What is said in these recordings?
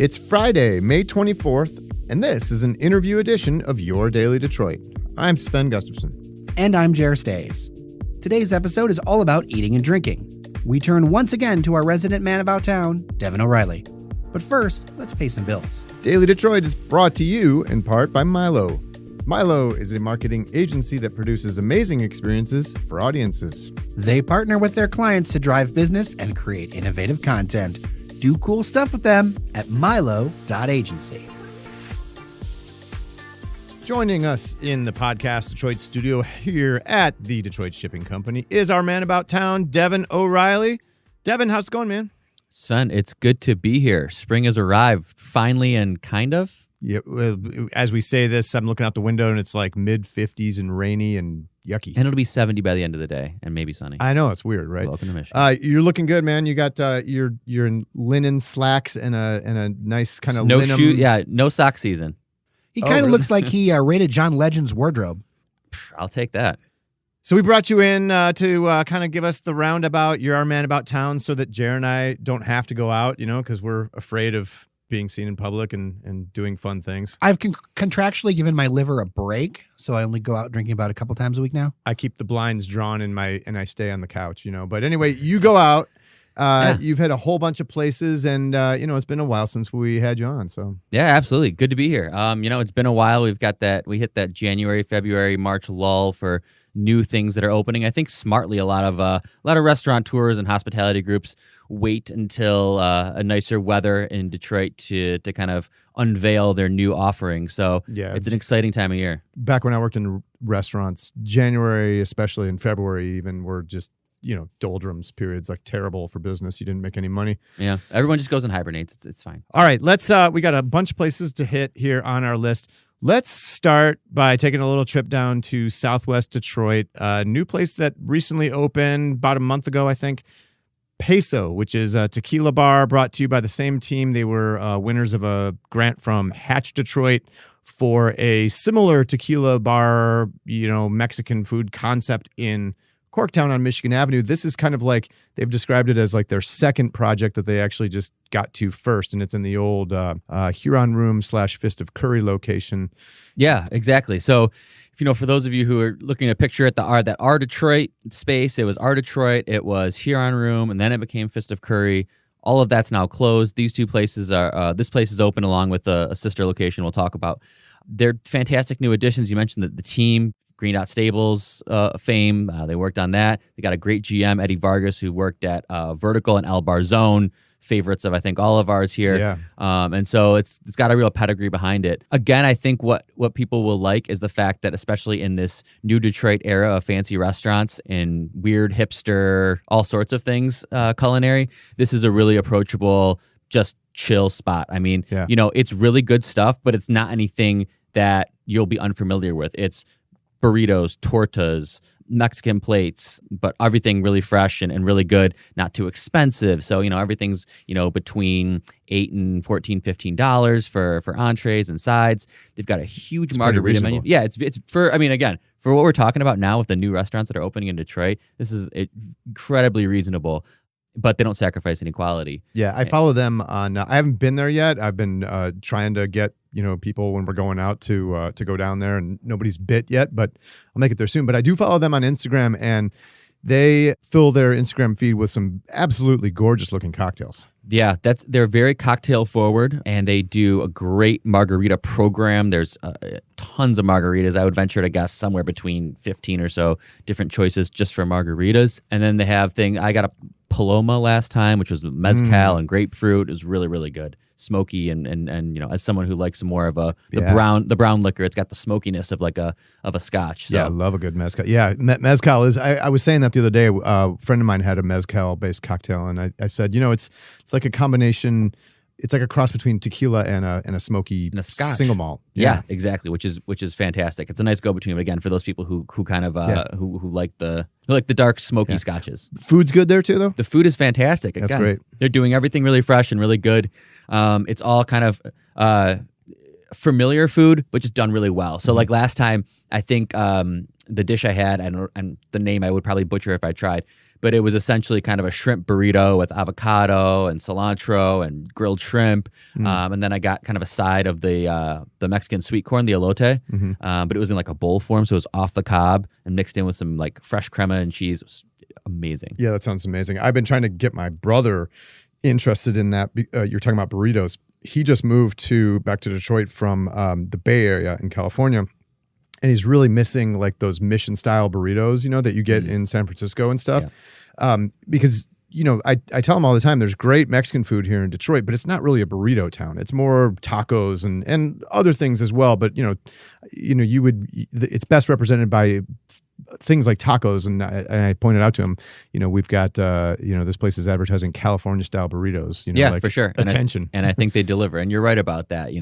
It's Friday, May 24th, and this is an interview edition of Your Daily Detroit. I'm Sven Gustafson. And I'm Jer Stays. Today's episode is all about eating and drinking. We turn once again to our resident man about town, Devon O'Reilly. But first, let's pay some bills. Daily Detroit is brought to you in part by Milo. Milo is a marketing agency that produces amazing experiences for audiences. They partner with their clients to drive business and create innovative content. Do cool stuff with them at milo.agency. Joining us in the podcast Detroit studio here at the Detroit Shipping Company is our man about town, Devon O'Reilly. Devon, how's it going, man? Sven, it's good to be here. Spring has arrived, finally, and kind of. Yeah, well, as we say this, I'm looking out the window and it's like mid-50s and rainy and yucky. And it'll be 70 by the end of the day, and maybe sunny. I know, it's weird, right? Welcome to Michigan. You're looking good, man. You got you're in linen slacks and a nice kind of no linen. shoe, yeah, no sock season. He kind of really? looks like he raided John Legend's wardrobe. I'll take that. So we brought you in to kind of give us the roundabout. You're our man about town, so that Jer and I don't have to go out, because we're afraid of being seen in public and doing fun things. I've contractually given my liver a break, so I only go out drinking about a couple times a week now. I keep the blinds drawn and I stay on the couch, But anyway, you go out. Yeah. You've had a whole bunch of places, and it's been a while since we had you on. So Yeah, absolutely. Good to be here. It's been a while. We hit that January, February, March lull for new things that are opening. I think smartly, a lot of restaurateurs and hospitality groups wait until a nicer weather in Detroit to kind of unveil their new offering. So yeah, it's an exciting time of year. Back when I worked in restaurants, January, especially in February, even were just doldrums periods, like terrible for business. You didn't make any money. Yeah, everyone just goes and hibernates. It's fine. All right, let's. We got a bunch of places to hit here on our list. Let's start by taking a little trip down to Southwest Detroit. A new place that recently opened about a month ago, I think. Peso, which is a tequila bar brought to you by the same team. They were winners of a grant from Hatch Detroit for a similar tequila bar, Mexican food concept in Corktown on Michigan Avenue. This is kind of like, they've described it as like their second project that they actually just got to first, and it's in the old Huron Room / Fist of Curry location. Yeah, exactly. So, for those of you who are looking at a picture at that R Detroit space, it was R Detroit, it was Huron Room, and then it became Fist of Curry. All of that's now closed. These two places are, this place is open along with a sister location we'll talk about. They're fantastic new additions. You mentioned that the team, Green Dot Stables fame. They worked on that. They got a great GM, Eddie Vargas, who worked at Vertical and El Barzone, favorites of, I think, all of ours here. Yeah. And so it's got a real pedigree behind it. Again, I think what people will like is the fact that, especially in this new Detroit era of fancy restaurants and weird hipster, all sorts of things, culinary, this is a really approachable, just chill spot. I mean, yeah. It's really good stuff, but it's not anything that you'll be unfamiliar with. It's burritos, tortas, Mexican plates, but everything really fresh and really good, not too expensive. So, everything's, between $8 and $14, $15 for entrees and sides. They've got a huge margarita menu. Yeah, it's for what we're talking about now with the new restaurants that are opening in Detroit, this is incredibly reasonable, but they don't sacrifice any quality. Yeah, I follow them on, I haven't been there yet. I've been trying to get, people when we're going out to go down there, and nobody's bit yet, but I'll make it there soon. But I do follow them on Instagram, and they fill their Instagram feed with some absolutely gorgeous looking cocktails. Yeah, they're very cocktail forward, and they do a great margarita program. There's tons of margaritas. I would venture to guess somewhere between 15 or so different choices just for margaritas. And then they have I got a Paloma last time, which was mezcal and grapefruit. It was really, really good. Smoky and as someone who likes more of the brown liquor, it's got the smokiness of a scotch. So. Yeah, I love a good mezcal. Yeah, mezcal is. I was saying that the other day. A friend of mine had a mezcal based cocktail, and I said, it's like a combination. It's like a cross between tequila and a smoky and a scotch. Single malt. Yeah, exactly. Which is fantastic. It's a nice go between. But again, for those people who kind of who like the dark smoky scotches. Food's good there too, though. The food is fantastic. Again, that's great. They're doing everything really fresh and really good. It's all kind of familiar food, but just done really well. So like last time, I think the dish I had, and the name I would probably butcher if I tried, but it was essentially kind of a shrimp burrito with avocado and cilantro and grilled shrimp. And then I got kind of a side of the Mexican sweet corn, the elote, but it was in like a bowl form, so it was off the cob and mixed in with some like fresh crema and cheese. It was amazing. Yeah, that sounds amazing. I've been trying to get my brother interested in that. You're talking about burritos. He just moved back to Detroit from the Bay Area in California. And he's really missing like those mission style burritos, that you get in San Francisco and stuff. Yeah. Because, I tell him all the time, there's great Mexican food here in Detroit, but it's not really a burrito town. It's more tacos and other things as well. But, it's best represented by things like tacos. And I pointed out to him, we've got, this place is advertising California style burritos. For sure. Attention. And I think they deliver. And you're right about that.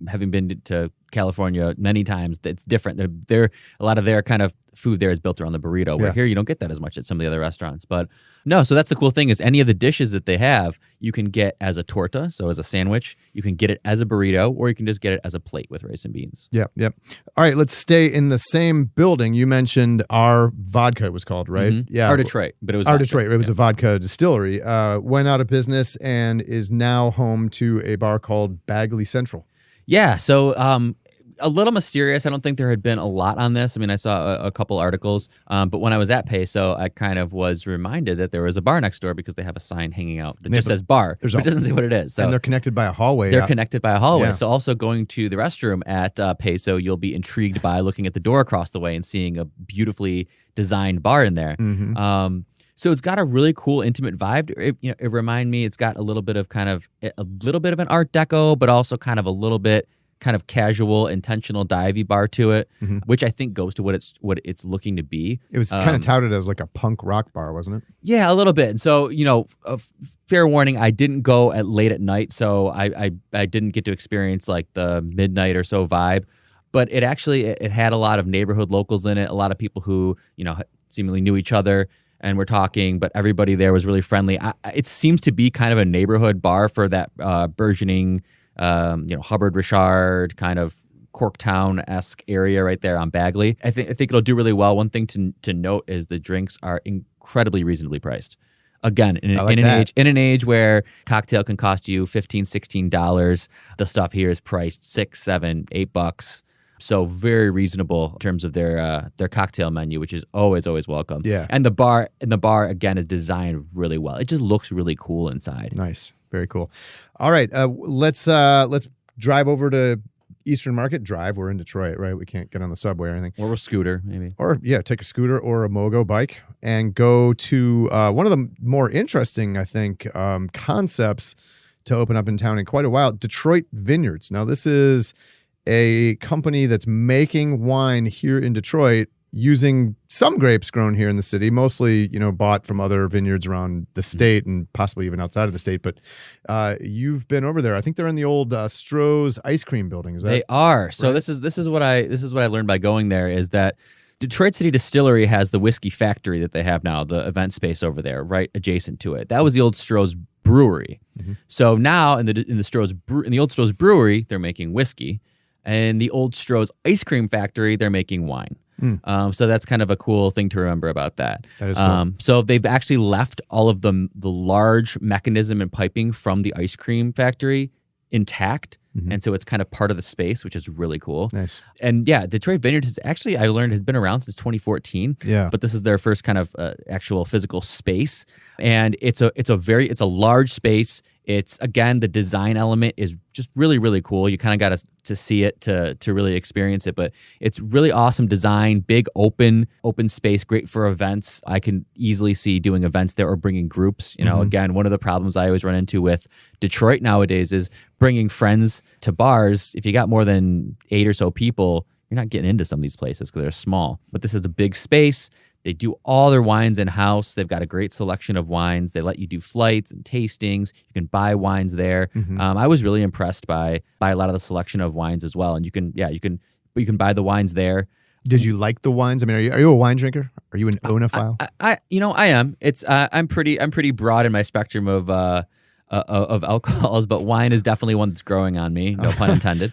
Having been to California many times, it's different. They're a lot of their kind of food there is built around the burrito, where here you don't get that as much at some of the other restaurants. But no, so that's the cool thing is any of the dishes that they have, you can get as a torta, so as a sandwich. You can get it as a burrito, or you can just get it as a plate with rice and beans. Yep. All right, let's stay in the same building. You mentioned Our Vodka, it was called, right? Yeah. Our Detroit, but it was Our Detroit. It was a vodka distillery. Went out of business and is now home to a bar called Bagley Central. Yeah, so a little mysterious. I don't think there had been a lot on this. I mean, I saw a couple articles, but when I was at Peso, I kind of was reminded that there was a bar next door because they have a sign hanging out that just says bar, but it doesn't say what it is. So and they're connected by a hallway. They're connected by a hallway. Yeah. So also going to the restroom at Peso, you'll be intrigued by looking at the door across the way and seeing a beautifully designed bar in there. So it's got a really cool, intimate vibe. It reminded me. It's got a little bit of an Art Deco, but also kind of a little bit kind of casual, intentional, divey bar to it, which I think goes to what it's looking to be. It was kind of touted as like a punk rock bar, wasn't it? Yeah, a little bit. And so fair warning, I didn't go late at night, so I didn't get to experience like the midnight or so vibe. But it had a lot of neighborhood locals in it, a lot of people who seemingly knew each other and we're talking, but everybody there was really friendly. It seems to be kind of a neighborhood bar for that burgeoning, Hubbard Richard kind of Corktown-esque age right there on Bagley. I think it'll do really well. One thing to note is the drinks are incredibly reasonably priced. Again, in an age where cocktail can cost you $15, $16, the stuff here is priced $6, $7, $8. So very reasonable in terms of their cocktail menu, which is always welcome. Yeah. And the bar again is designed really well. It just looks really cool inside. Nice. Very cool. All right, let's drive over to Eastern Market. We're in Detroit, right? We can't get on the subway or anything. Or a scooter, maybe. Or take a scooter or a Mogo bike and go to one of the more interesting, I think, concepts to open up in town in quite a while, Detroit Vineyards. Now, this is a company that's making wine here in Detroit using some grapes grown here in the city, mostly, bought from other vineyards around the state and possibly even outside of the state. But you've been over there. I think they're in the old Stroh's ice cream building. Is that They are. Right? So this is what I learned by going there is that Detroit City Distillery has the whiskey factory that they have now, the event space over there, right adjacent to it. That was the old Stroh's brewery. So now in the old Stroh's brewery, they're making whiskey. And the old Stroh's ice cream factory, they're making wine. So that's kind of a cool thing to remember about that. That is cool. So they've actually left all of the large mechanism and piping from the ice cream factory intact. And so it's kind of part of the space, which is really cool. Nice. And yeah, Detroit Vineyards is actually, I learned, has been around since 2014. Yeah. But this is their first kind of actual physical space. And it's a large space. It's, again, the design element is just really, really cool. You kind of got to see it to really experience it. But it's really awesome design, big open space, great for events. I can easily see doing events there or bringing groups. Again, one of the problems I always run into with Detroit nowadays is bringing friends to bars. If you got more than 8 or so people, you're not getting into some of these places because they're small. But this is a big space. They do all their wines in-house. They've got a great selection of wines. They let you do flights and tastings. You can buy wines there. I was really impressed by a lot of the selection of wines as well. And you can buy the wines there. Did you like the wines? I mean, are you a wine drinker? Are you an oenophile? I am. It's I'm pretty broad in my spectrum of alcohols, but wine is definitely one that's growing on me. No pun intended.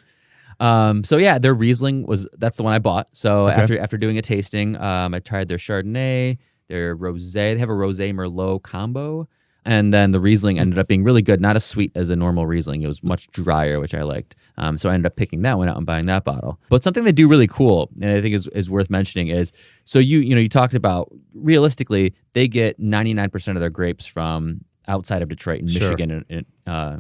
So yeah, their Riesling that's the one I bought. So after doing a tasting, I tried their Chardonnay, their rosé. They have a rosé Merlot combo. And then the Riesling ended up being really good, not as sweet as a normal Riesling. It was much drier, which I liked. So I ended up picking that one out and buying that bottle. But something they do really cool, and I think is worth mentioning, is so you talked about realistically they get 99% of their grapes from outside of Detroit in Michigan,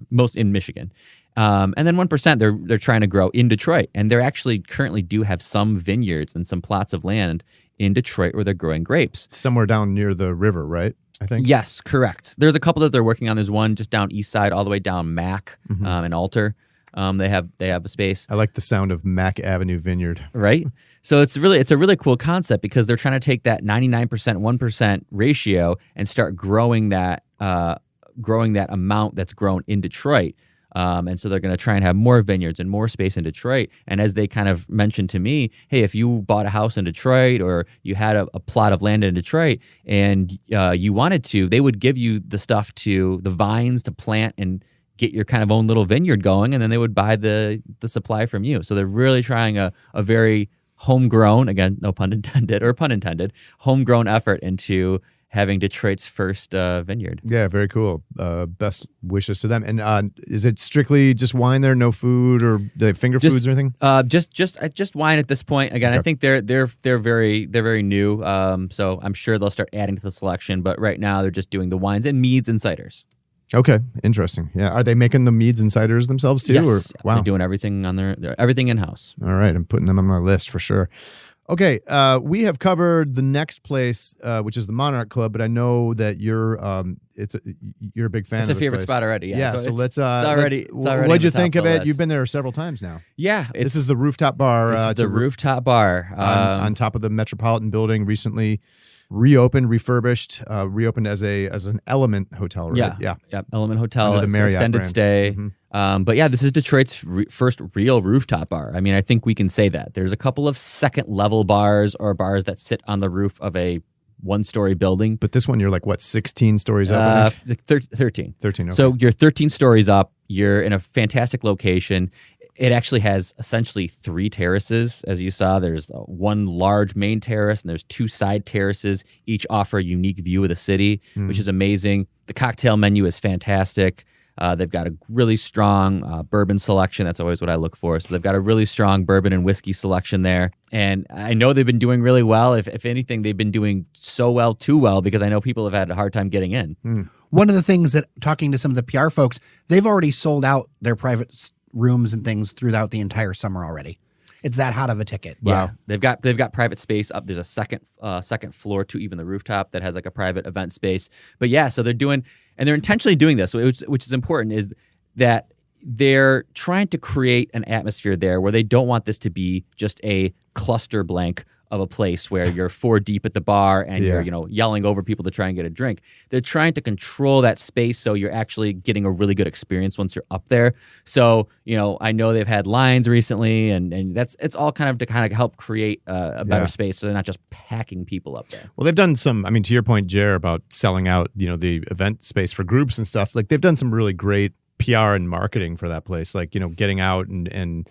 most in Michigan. And then 1% they're trying to grow in Detroit, and they actually currently do have some vineyards and some plots of land in Detroit where they're growing grapes. Somewhere down near the river, right? I think. Yes, correct. There's a couple that they're working on. There's one just down east side, all the way down Mac and Alter. They have a space. I like the sound of Mac Avenue Vineyard. Right. So it's a really cool concept because they're trying to take that 99% 1% ratio and start growing that amount that's grown in Detroit. And so they're going to try and have more vineyards and more space in Detroit. And as they kind of mentioned to me, hey, if you bought a house in Detroit or you had a plot of land in Detroit and you wanted to, they would give you the stuff the vines to plant and get your kind of own little vineyard going. And then they would buy the supply from you. So they're really trying a very homegrown, again, no pun intended or pun intended, homegrown effort into having Detroit's first vineyard. Yeah, very cool. Best wishes to them. And is it strictly just wine there? No food or finger foods or anything? Just wine at this point. Again, okay. I think they're very new. So I'm sure they'll start adding to the selection. But right now they're just doing the wines and meads and ciders. Okay, interesting. Yeah, are they making the meads and ciders themselves too? Yes, or? Wow, they're doing everything on everything in house. All right, I'm putting them on my list for sure. Okay, we have covered the next place, which is the Monarch Club, but I know that you're a big fan. It's of a favorite place. spot already. Yeah, so let's. It's already. What'd you think of it? List. You've been there several times now. Yeah, this is the rooftop bar. This is the rooftop bar on top of the Metropolitan Building. Recently reopened, refurbished, reopened as an Element hotel. Right? Yeah. Element Hotel. Under the Marriott extended brand. Stay. Mm-hmm. But yeah, this is Detroit's first real rooftop bar. I mean, I think we can say that. There's a couple of second level bars or bars that sit on the roof of a one-story building. But this one, you're like, what, 16 stories up? 13. 13, okay. So you're 13 stories up. You're in a fantastic location. It actually has essentially 3 terraces. As you saw, there's one large main terrace and there's 2 side terraces. Each offer a unique view of the city, which is amazing. The cocktail menu is fantastic. They've got a really strong bourbon selection. That's always what I look for. So they've got a really strong bourbon and whiskey selection there. And I know they've been doing really well. If anything, they've been doing so well, too well, because I know people have had a hard time getting in. One of the things that, talking to some of the PR folks, they've already sold out their private rooms and things throughout the entire summer already. It's that hot of a ticket. Yeah, they've got private space up. There's a second floor to even the rooftop that has like a private event space. But yeah, so they're intentionally doing this, which is important, is that they're trying to create an atmosphere there where they don't want this to be just a cluster blank of a place where you're 4 deep at the bar and you're yelling over people to try and get a drink. They're trying to control that space so you're actually getting a really good experience once you're up there. So I know they've had lines recently, and it's all kind of to help create a better space, so they're not just packing people up there. Well, they've done some. I mean, to your point, Jer, about selling out the event space for groups and stuff. Like they've done some really great PR and marketing for that place. Like getting out and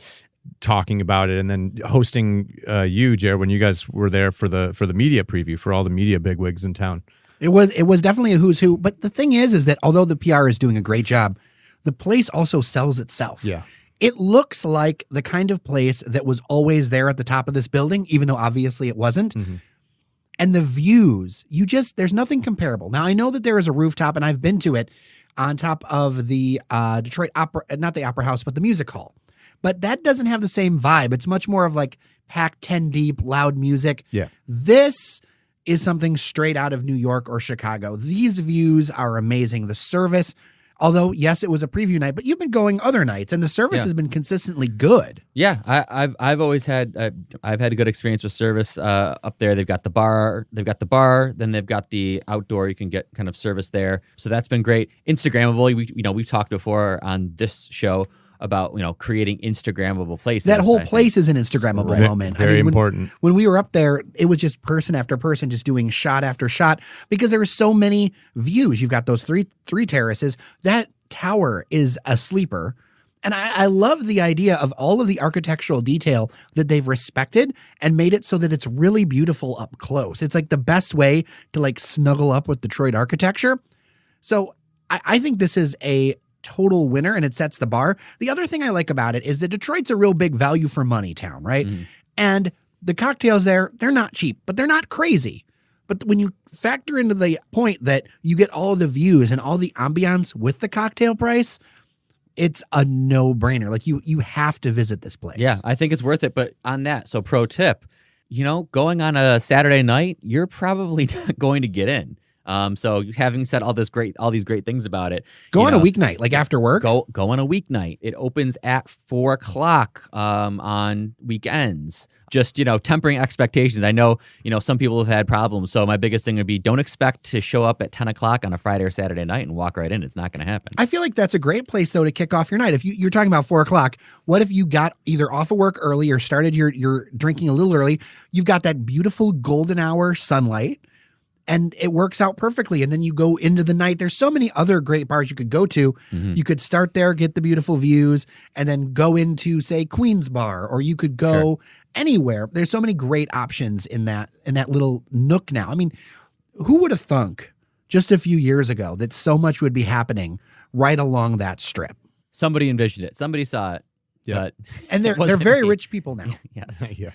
talking about it, and then hosting you, Jared, when you guys were there for the media preview for all the media bigwigs in town. It was definitely a who's who. But the thing is that although the PR is doing a great job, the place also sells itself. Yeah. It looks like the kind of place that was always there at the top of this building, even though obviously it wasn't. Mm-hmm. And the views, there's nothing comparable. Now, I know that there is a rooftop, and I've been to it, on top of the Detroit Opera, not the Opera House, but the Music Hall. But that doesn't have the same vibe. It's much more of like packed 10 deep, loud music. Yeah. This is something straight out of New York or Chicago. These views are amazing. The service, although, yes, it was a preview night, but you've been going other nights, and the service has been consistently good. Yeah, I've always had I've had a good experience with service up there. They've got the bar, then they've got the outdoor. You can get kind of service there, so that's been great. Instagrammable. We've talked before on this show about creating Instagrammable places. That whole place is an Instagrammable moment. Very important. When we were up there, it was just person after person just doing shot after shot because there were so many views. You've got those three terraces. That tower is a sleeper. And I love the idea of all of the architectural detail that they've respected and made it so that it's really beautiful up close. It's like the best way to like snuggle up with Detroit architecture. So I think this is a total winner and it sets the bar. The other thing I like about it is that Detroit's a real big value for money town, right? And the cocktails there, they're not cheap, but they're not crazy. But when you factor into the point that you get all the views and all the ambiance with the cocktail price, it's a no-brainer. Like you have to visit this place. Yeah, I think it's worth it. But on that, so pro tip, going on a Saturday night, you're probably not going to get in. So having said all these great things about it, go on a weeknight, like after work. Go on a weeknight. It opens at 4:00 on weekends. Just tempering expectations. I know some people have had problems. So my biggest thing would be don't expect to show up at 10 o'clock on a Friday or Saturday night and walk right in. It's not going to happen. I feel like that's a great place though to kick off your night. If you're talking about 4:00, what if you got either off of work early or started your drinking a little early? You've got that beautiful golden hour sunlight. And it works out perfectly. And then you go into the night. There's so many other great bars you could go to. You could start there, get the beautiful views, and then go into, say, Queen's Bar, or you could go anywhere. There's so many great options in that little nook now. I mean, who would have thunk just a few years ago that so much would be happening right along that strip? Somebody envisioned it. Somebody saw it. Yeah. And they're very rich people now. Yes. Yeah.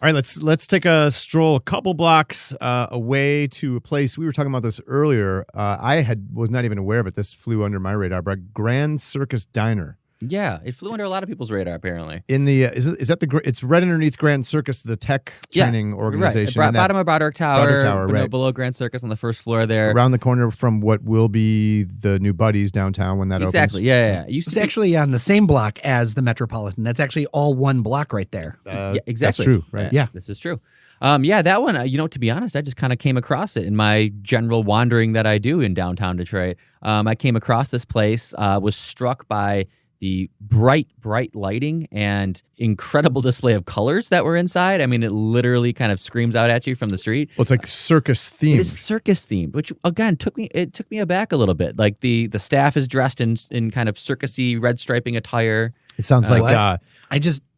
All right, let's take a stroll a couple blocks away to a place. We were talking about this earlier. I was not even aware of it. This flew under my radar, but Grand Circus Diner. Yeah, it flew under a lot of people's radar apparently. In the is that the it's right underneath Grand Circus, the tech training organization. Right. Bottom of Broderick Tower, right. Below Grand Circus on the first floor there. Around the corner from what will be the new Buddies downtown when that opens. Exactly. Yeah. It's actually on the same block as the Metropolitan. That's actually all one block right there. Yeah, exactly. That's true, right? Yeah. This is true. That one, to be honest, I just kind of came across it in my general wandering that I do in downtown Detroit. I came across this place, was struck by the bright lighting and incredible display of colors that were inside. I mean, it literally kind of screams out at you from the street. Well, it's like circus themed. It's circus themed, which again took me aback a little bit. Like the staff is dressed in kind of circusy red striping attire. It sounds like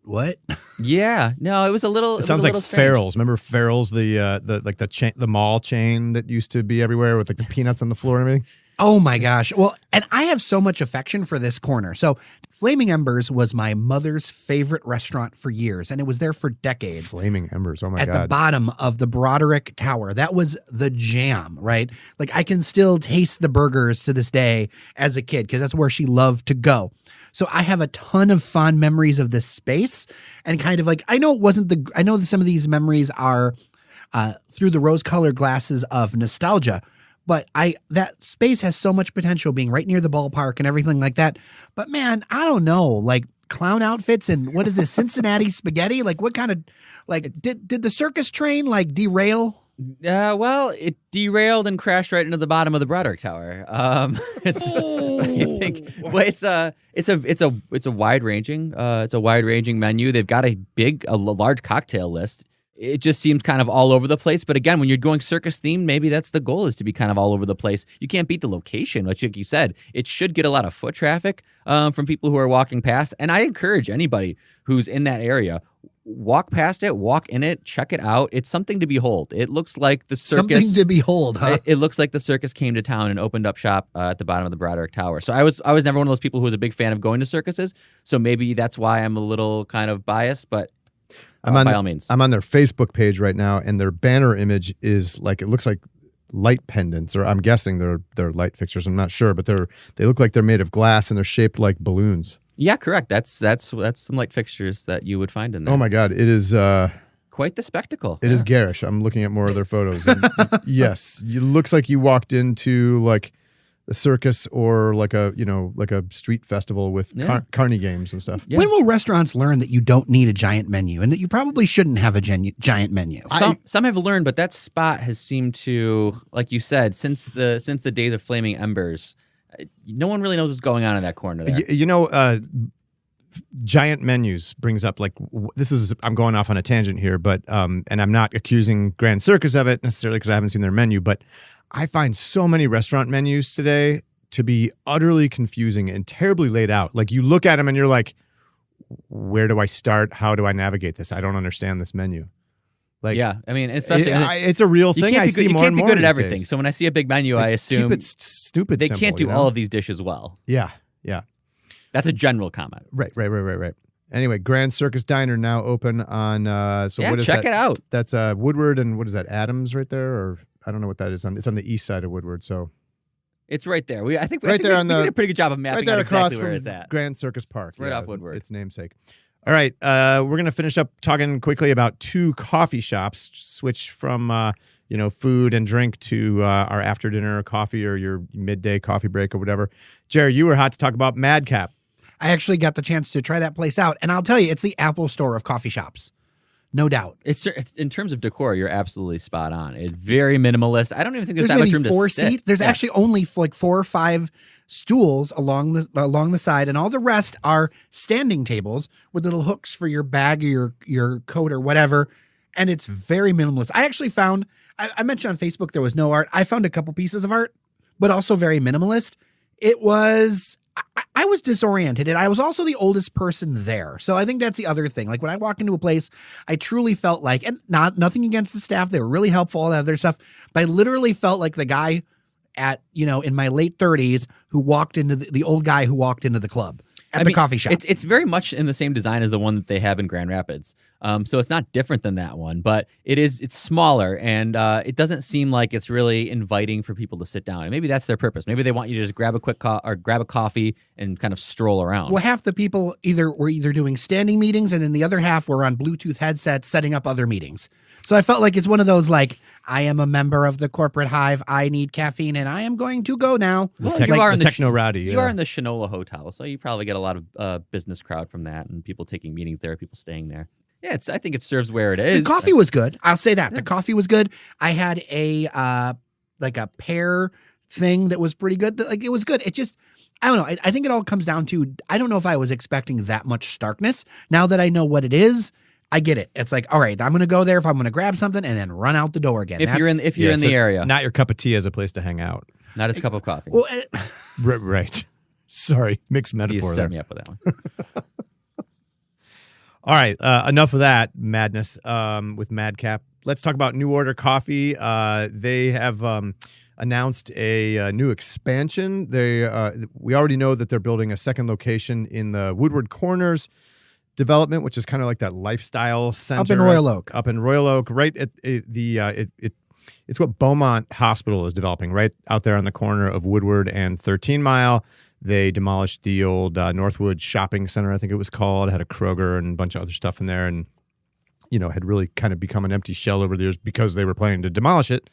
what? Yeah, no, it was a little. It sounds like Farrell's. Remember Farrell's, the mall chain that used to be everywhere with like the peanuts on the floor and everything. Oh my gosh. Well, and I have so much affection for this corner. So Flaming Embers was my mother's favorite restaurant for years, and it was there for decades. Flaming Embers. Oh my God. At the bottom of the Broderick Tower. That was the jam, right? Like I can still taste the burgers to this day as a kid because that's where she loved to go. So I have a ton of fond memories of this space and kind of like, I know that some of these memories are through the rose-colored glasses of nostalgia. But that space has so much potential being right near the ballpark and everything like that. But man, I don't know, like clown outfits and what is this, Cincinnati spaghetti? Like what kind of, like did the circus train like derail? Well, it derailed and crashed right into the bottom of the Broderick Tower. It's a wide ranging menu. They've got a large cocktail list. It just seems kind of all over the place. But again, when you're going circus themed, maybe that's the goal, is to be kind of all over the place. You can't beat the location. Like you said, it should get a lot of foot traffic from people who are walking past. And I encourage anybody who's in that area, walk past it, walk in it, check it out. It's something to behold. It looks like the circus. Something to behold, huh? It looks like the circus came to town and opened up shop at the bottom of the Broderick Tower. So I was never one of those people who was a big fan of going to circuses. So maybe that's why I'm a little kind of biased, but by all means. I'm on their Facebook page right now, and their banner image is like, it looks like light pendants, or I'm guessing they're light fixtures. I'm not sure, but they look like they're made of glass and they're shaped like balloons. Yeah, correct. That's some light fixtures that you would find in there. Oh my God, it is quite the spectacle. It is garish. I'm looking at more of their photos. And yes, it looks like you walked into like a circus or like a street festival with carny games and stuff. Yeah. When will restaurants learn that you don't need a giant menu and that you probably shouldn't have a giant menu? Some have learned, but that spot has seemed to, like you said, since the days of Flaming Embers, no one really knows what's going on in that corner there. Giant menus brings up like I'm going off on a tangent here, but and I'm not accusing Grand Circus of it necessarily because I haven't seen their menu, but I find so many restaurant menus today to be utterly confusing and terribly laid out. Like you look at them and you're like, where do I start? How do I navigate this? I don't understand this menu. Like, yeah, I mean, especially it's a real thing. You can't be good at everything. Days. So when I see a big menu, I assume keep it stupid. They simple, can't do all of these dishes well. Yeah. That's a general comment. Right. Anyway, Grand Circus Diner now open on. What is check that? it out. That's Woodward and what is that? Adams right there, or I don't know what that is. It's on the east side of Woodward. So it's right there. I think we did a pretty good job of mapping right there out across exactly where from it's at. Grand Circus Park. It's right off Woodward. Its namesake. All right, we're gonna finish up talking quickly about 2 coffee shops. Switch from food and drink to our after dinner coffee or your midday coffee break or whatever. Jerry, you were hot to talk about Madcap. I actually got the chance to try that place out, and I'll tell you, it's the Apple Store of coffee shops. No doubt. It's in terms of decor, you're absolutely spot on. It's very minimalist. I don't even think there's that maybe much room to 4 sit. seats. There's actually only like 4 or 5 stools along the side, and all the rest are standing tables with little hooks for your bag or your coat or whatever. And it's very minimalist. I actually found, I mentioned on Facebook there was no art. I found a couple pieces of art, but also very minimalist. It was, I was disoriented, and I was also the oldest person there. So I think that's the other thing. Like when I walk into a place, I truly felt like, and nothing against the staff, they were really helpful, all that other stuff, but I literally felt like the guy at, in my late 30s who walked into the old guy who walked into the club at the coffee shop. It's very much in the same design as the one that they have in Grand Rapids. So it's not different than that one, but it's smaller, and it doesn't seem like it's really inviting for people to sit down. And maybe that's their purpose. Maybe they want you to just grab a quick grab a coffee and kind of stroll around. Well, half the people were either doing standing meetings, and then the other half were on Bluetooth headsets setting up other meetings. So I felt like it's one of those, like, I am a member of the corporate hive. I need caffeine, and I am going to go now. You are in the techno rowdy. You are in the Shinola Hotel, so you probably get a lot of business crowd from that, and people taking meetings there, people staying there. Yeah, I think it serves where it is. The coffee was good. I'll say that. The coffee was good. I had a pear thing that was pretty good. Like, it was good. It just, I don't know. I think it all comes down to, I don't know if I was expecting that much starkness. Now that I know what it is, I get it. It's like, all right, I'm going to go there if I'm going to grab something and then run out the door again. If you're in the area. Not your cup of tea as a place to hang out. Not as a cup of coffee. Well, right. Sorry, mixed metaphor you there. set me up with that one. All right, enough of that madness with Madcap. Let's talk about New Order Coffee. They have announced a new expansion. We already know that they're building a second location in the Woodward Corners development, which is kind of like that lifestyle center up in Royal Oak. Up in Royal Oak, right at it's what Beaumont Hospital is developing, right out there on the corner of Woodward and 13 Mile. They demolished the old Northwood Shopping Center, I think it was called. It had a Kroger and a bunch of other stuff in there, and had really kind of become an empty shell over the years because they were planning to demolish it.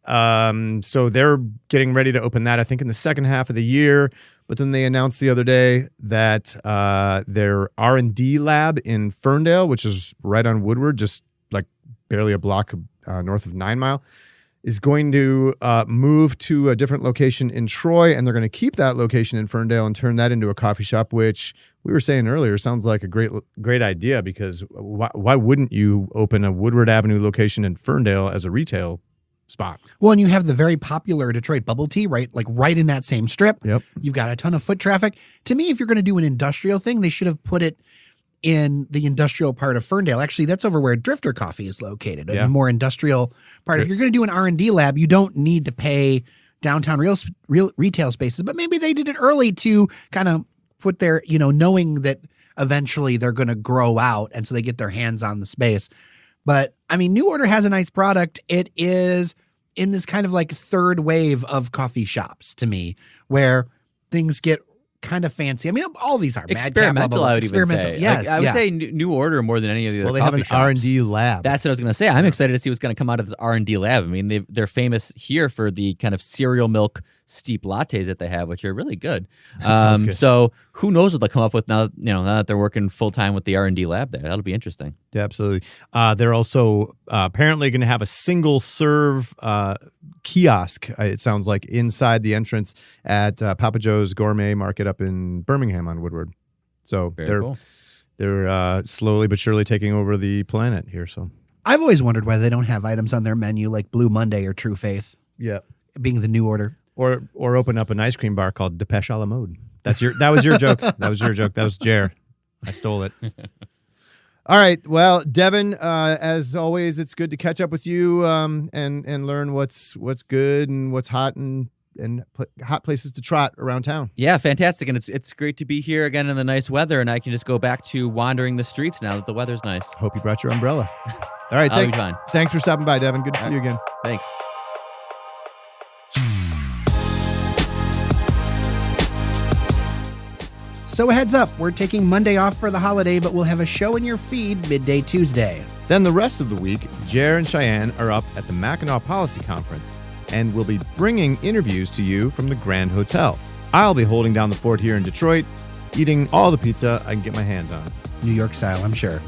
So they're getting ready to open that, I think, in the second half of the year. But then they announced the other day that their R&D lab in Ferndale, which is right on Woodward, just like barely a block north of 9 Mile, is going to move to a different location in Troy, and they're going to keep that location in Ferndale and turn that into a coffee shop, which we were saying earlier sounds like a great idea, because why wouldn't you open a Woodward Avenue location in Ferndale as a retail spot? Well, and you have the very popular Detroit bubble tea, right in that same strip. Yep. You've got a ton of foot traffic. To me, if you're going to do an industrial thing, they should have put it in the industrial part of Ferndale. Actually, that's over where Drifter Coffee is located, a more industrial part. If you're going to do an R&D lab, you don't need to pay downtown real retail spaces, but maybe they did it early to kind of put their, knowing that eventually they're going to grow out, and so they get their hands on the space. But I mean, New Order has a nice product. It is in this kind of like third wave of coffee shops to me, where things get kind of fancy. I mean, all these are experimental. I would even say. Yes, I would say New Order more than any of the other. Well, they coffee have an shops. R&D lab. That's what I was going to say. I'm excited to see what's going to come out of this R&D lab. I mean, they're famous here for the kind of cereal milk steep lattes that they have, which are really good. That sounds good. So who knows what they'll come up with now? Now that they're working full time with the R&D lab there, that'll be interesting. Yeah, absolutely. They're also apparently going to have a single serve kiosk, it sounds like, inside the entrance at Papa Joe's Gourmet Market up in Birmingham on Woodward. So they're slowly but surely taking over the planet here. So I've always wondered why they don't have items on their menu like Blue Monday or True Faith. Yeah. Being the New Order. Or open up an ice cream bar called Depeche a la Mode. That was your joke. That was your joke. That was Jer. I stole it. All right. Well, Devon, as always, it's good to catch up with you and learn what's good and what's hot and hot places to trot around town. Yeah, fantastic. And it's great to be here again in the nice weather, and I can just go back to wandering the streets now that the weather's nice. Hope you brought your umbrella. All right. I'll be fine. Thanks for stopping by, Devon. Good to see you again. Thanks. So a heads up, we're taking Monday off for the holiday, but we'll have a show in your feed midday Tuesday. Then the rest of the week, Jer and Cheyenne are up at the Mackinac Policy Conference, and we'll be bringing interviews to you from the Grand Hotel. I'll be holding down the fort here in Detroit, eating all the pizza I can get my hands on. New York style, I'm sure.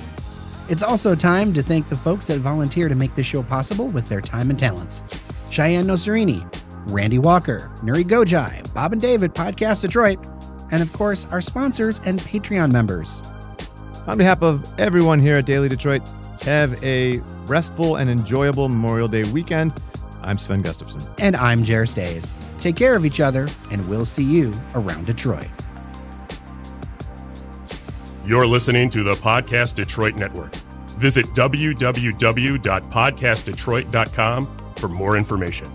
It's also time to thank the folks that volunteer to make this show possible with their time and talents. Cheyenne Noserini, Randy Walker, Nuri Gojai, Bob and David, Podcast Detroit, and of course, our sponsors and Patreon members. On behalf of everyone here at Daily Detroit, have a restful and enjoyable Memorial Day weekend. I'm Sven Gustafson. And I'm Jer Stays. Take care of each other, and we'll see you around Detroit. You're listening to the Podcast Detroit Network. Visit www.podcastdetroit.com for more information.